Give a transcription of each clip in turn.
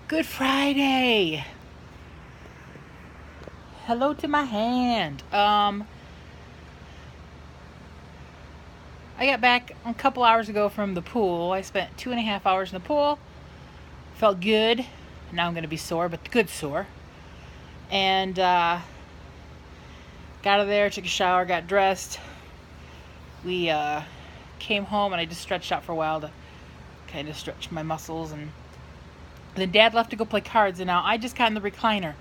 Good Friday. Hello to my hand. I got back a couple hours ago from the pool. I spent 2.5 hours in the pool. Felt good. Now I'm going to be sore, but good sore. And got out of there, took a shower, got dressed. We came home and I just stretched out for a while to kind of stretch my muscles. And then Dad left to go play cards, and now I just got in the recliner.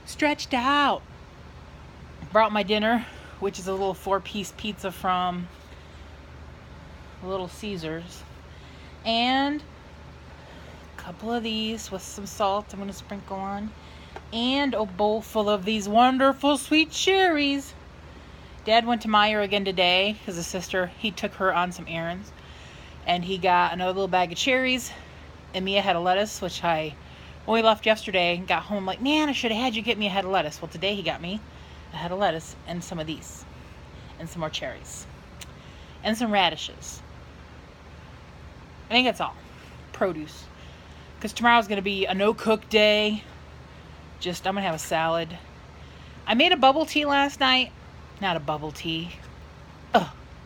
Stretched out. Brought my dinner, which is a little 4-piece pizza from Little Caesars. And a couple of these with some salt I'm going to sprinkle on. And a bowl full of these wonderful sweet cherries. Dad went to Meijer again today because his sister, he took her on some errands. And he got another little bag of cherries. And me a head of lettuce, which when we left yesterday and got home, I'm like, man, I should have had you get me a head of lettuce. Well, today he got me a head of lettuce and some of these. And some more cherries. And some radishes. I think that's all. Produce. Because tomorrow's going to be a no-cook day. I'm going to have a salad. I made a bubble tea last night. Not a bubble tea.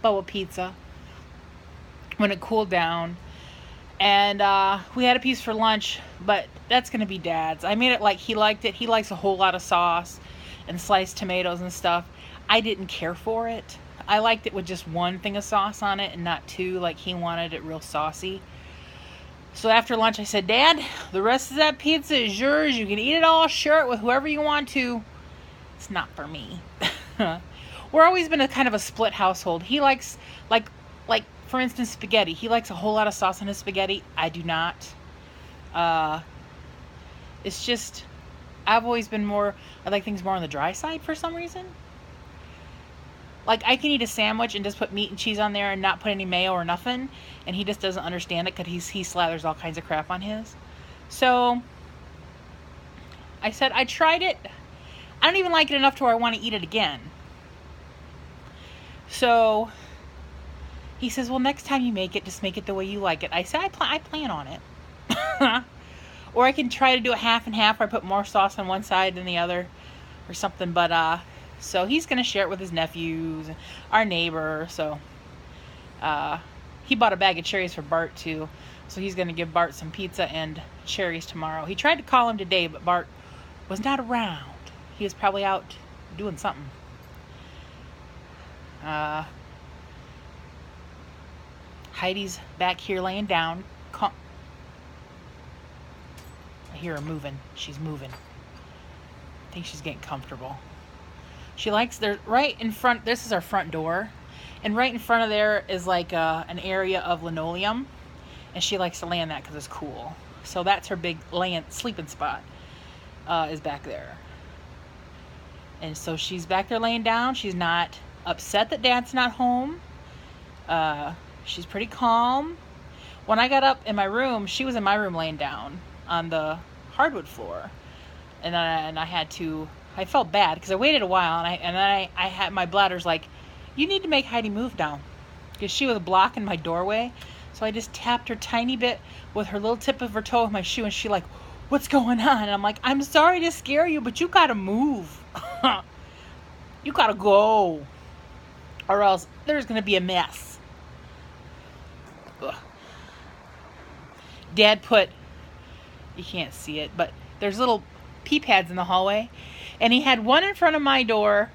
Bubble pizza. When it cooled down. And we had a piece for lunch, but that's going to be Dad's. I made it like he liked it. He likes a whole lot of sauce and sliced tomatoes and stuff. I didn't care for it. I liked it with just one thing of sauce on it and not two, like he wanted it real saucy. So after lunch I said, Dad, the rest of that pizza is yours. You can eat it all, share it with whoever you want to. It's not for me. We're always been a kind of a split household. He likes, like for instance, spaghetti. He likes a whole lot of sauce on his spaghetti. I do not. It's just, I've always been I like things more on the dry side for some reason. Like, I can eat a sandwich and just put meat and cheese on there and not put any mayo or nothing. And he just doesn't understand it because he slathers all kinds of crap on his. So, I said, I tried it. I don't even like it enough to where I want to eat it again. So, he says, well, next time you make it, just make it the way you like it. I said, I plan on it. Or I can try to do it half and half, where I put more sauce on one side than the other or something. But, so he's going to share it with his nephews, our neighbor. So, he bought a bag of cherries for Bart, too. So he's going to give Bart some pizza and cherries tomorrow. He tried to call him today, but Bart was not around. He was probably out doing something. Heidi's back here laying down. I hear her moving. She's moving. I think she's getting comfortable. She likes, right in front, this is our front door. And right in front of there is like an area of linoleum. And she likes to lay in that because it's cool. So that's her big sleeping spot, is back there. And so she's back there laying down. She's not upset that Dad's not home. She's pretty calm. When I got up in my room, she was in my room laying down on the hardwood floor. And I felt bad because I waited a while, and I had my bladder's like, you need to make Heidi move down, because she was blocking my doorway. So I just tapped her tiny bit with her little tip of her toe with my shoe, and she like, what's going on? And I'm like, I'm sorry to scare you, but you gotta move. You gotta go, or else there's gonna be a mess. Ugh. Dad you can't see it, but there's little pee pads in the hallway. And he had one in front of my door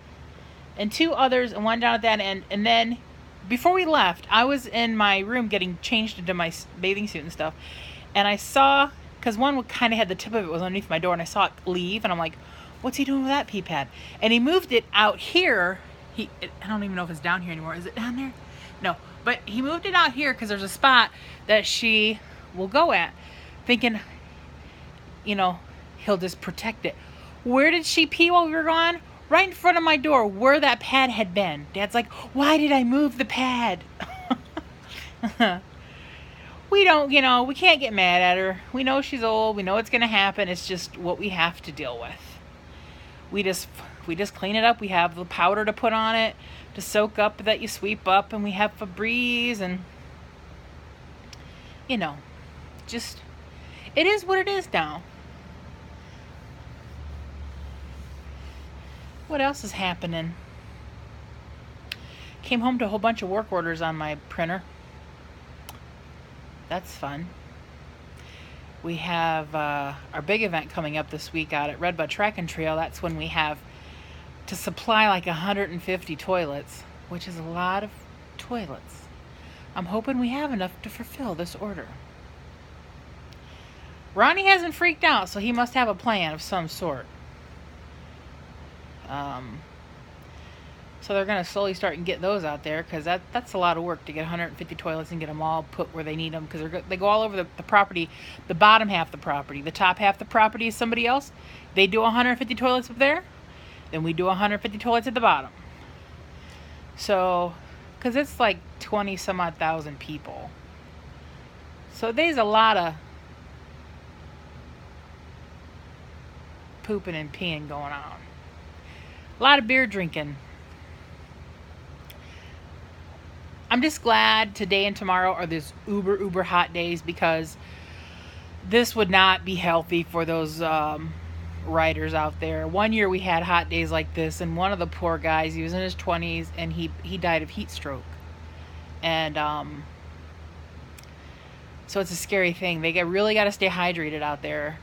and two others and one down at that end. And then before we left, I was in my room getting changed into my bathing suit and stuff. And I saw, because one kind of had the tip of it was underneath my door, and I saw it leave. And I'm like, what's he doing with that pee pad? And he moved it out here. I don't even know if it's down here anymore. Is it down there? No. But he moved it out here because there's a spot that she will go at, thinking, he'll just protect it. Where did she pee while we were gone? Right in front of my door, where that pad had been. Dad's like, why did I move the pad? We can't get mad at her. We know she's old. We know it's going to happen. It's just what we have to deal with. We just clean it up. We have the powder to put on it to soak up that you sweep up, and we have Febreze, and just It is what it is now. What else is happening? Came home to a whole bunch of work orders on my printer. That's fun. We have our big event coming up this week out at Redbud Track and Trail. That's when we have to supply like 150 toilets, which is a lot of toilets. I'm hoping we have enough to fulfill this order. Ronnie hasn't freaked out, so he must have a plan of some sort. So they're going to slowly start and get those out there, because that's a lot of work to get 150 toilets and get them all put where they need them, because they go all over the property, the bottom half of the property. The top half of the property is somebody else. They do 150 toilets up there, then we do 150 toilets at the bottom. So, because it's like 20 some odd thousand people. So there's a lot of pooping and peeing going on. A lot of beer drinking. I'm just glad today and tomorrow are these uber hot days, because this would not be healthy for those riders out there. One year we had hot days like this, and one of the poor guys, he was in his 20s, and he died of heat stroke. And so it's a scary thing. They really got to stay hydrated out there.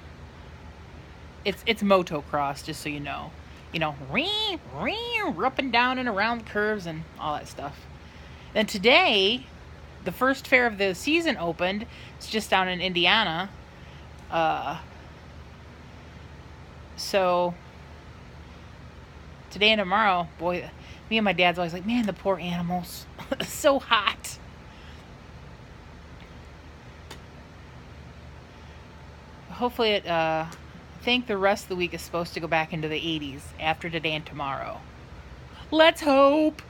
It's motocross, just so you know. You know, up and down and around the curves and all that stuff. Then today, the first fair of the season opened. It's just down in Indiana. So today and tomorrow, boy, me and my dad's always like, man, the poor animals. It's so hot. Hopefully I think the rest of the week is supposed to go back into the 80s after today and tomorrow. Let's hope.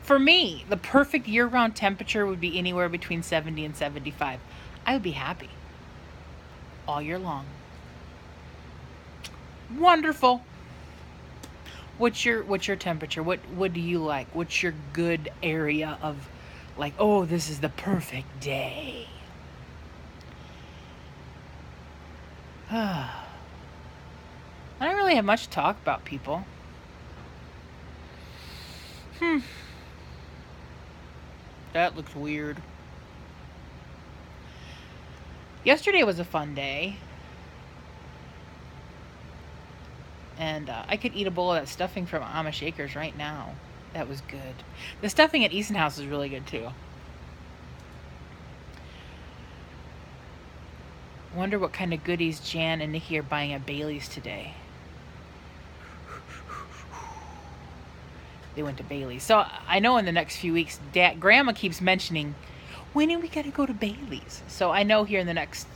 For me, the perfect year-round temperature would be anywhere between 70 and 75. I would be happy all year long. Wonderful. What's your temperature? What do you like? What's your good area of, like, oh, this is the perfect day? I don't really have much to talk about, people. That looks weird. Yesterday was a fun day. And I could eat a bowl of that stuffing from Amish Acres right now. That was good. The stuffing at Easton House is really good too. Wonder what kind of goodies Jan and Nikki are buying at Bailey's today. They went to Bailey's. So I know in the next few weeks, Grandma keeps mentioning, when are we going to go to Bailey's? So I know here in the next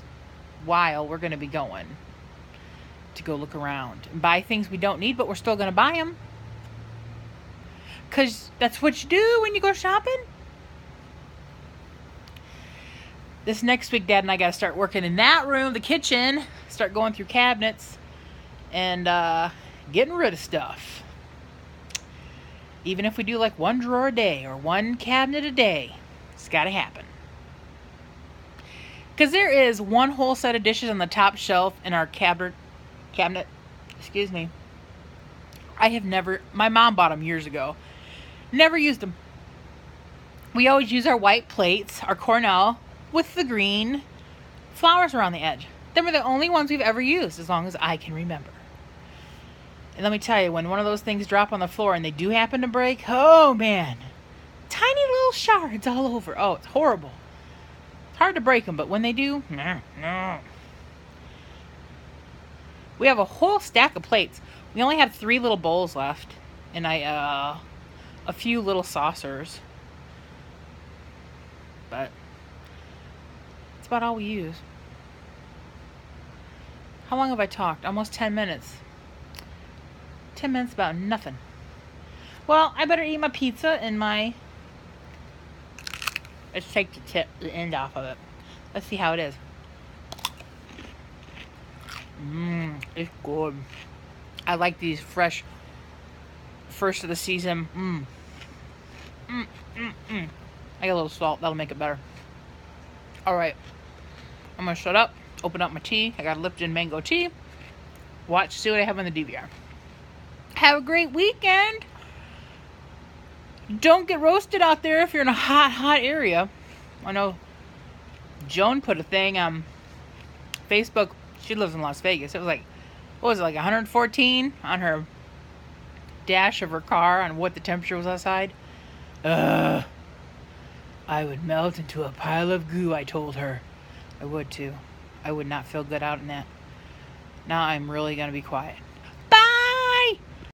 while, we're going to be going to go look around and buy things we don't need, but we're still going to buy them. Because that's what you do when you go shopping. This next week, Dad and I got to start working in that room, the kitchen, start going through cabinets and getting rid of stuff. Even if we do like one drawer a day or one cabinet a day, it's got to happen. Because there is one whole set of dishes on the top shelf in our cabinet. Excuse me. My mom bought them years ago. Never used them. We always use our white plates, our Cornell, with the green flowers around the edge. Them are the only ones we've ever used, as long as I can remember. And let me tell you, when one of those things drop on the floor and they do happen to break, oh man, tiny little shards all over. Oh, it's horrible. It's hard to break them, but when they do, no. We have a whole stack of plates. We only have 3 little bowls left, and a few little saucers. But that's about all we use. How long have I talked? Almost 10 minutes. 10 minutes about nothing. Well, I better eat my pizza and my... Let's take the end off of it. Let's see how it is. It's good. I like these fresh, first of the season. I got a little salt. That'll make it better. All right. I'm gonna shut up, open up my tea. I got a Lipton mango tea. Watch, see what I have on the DVR. Have a great weekend. Don't get roasted out there if you're in a hot area. I know Joan put a thing on Facebook. She lives in Las Vegas. It was like, what was it, like 114 on her dash of her car on what the temperature was outside. I would melt into a pile of goo, I told her. I would too. I would not feel good out in that. Now I'm really going to be quiet.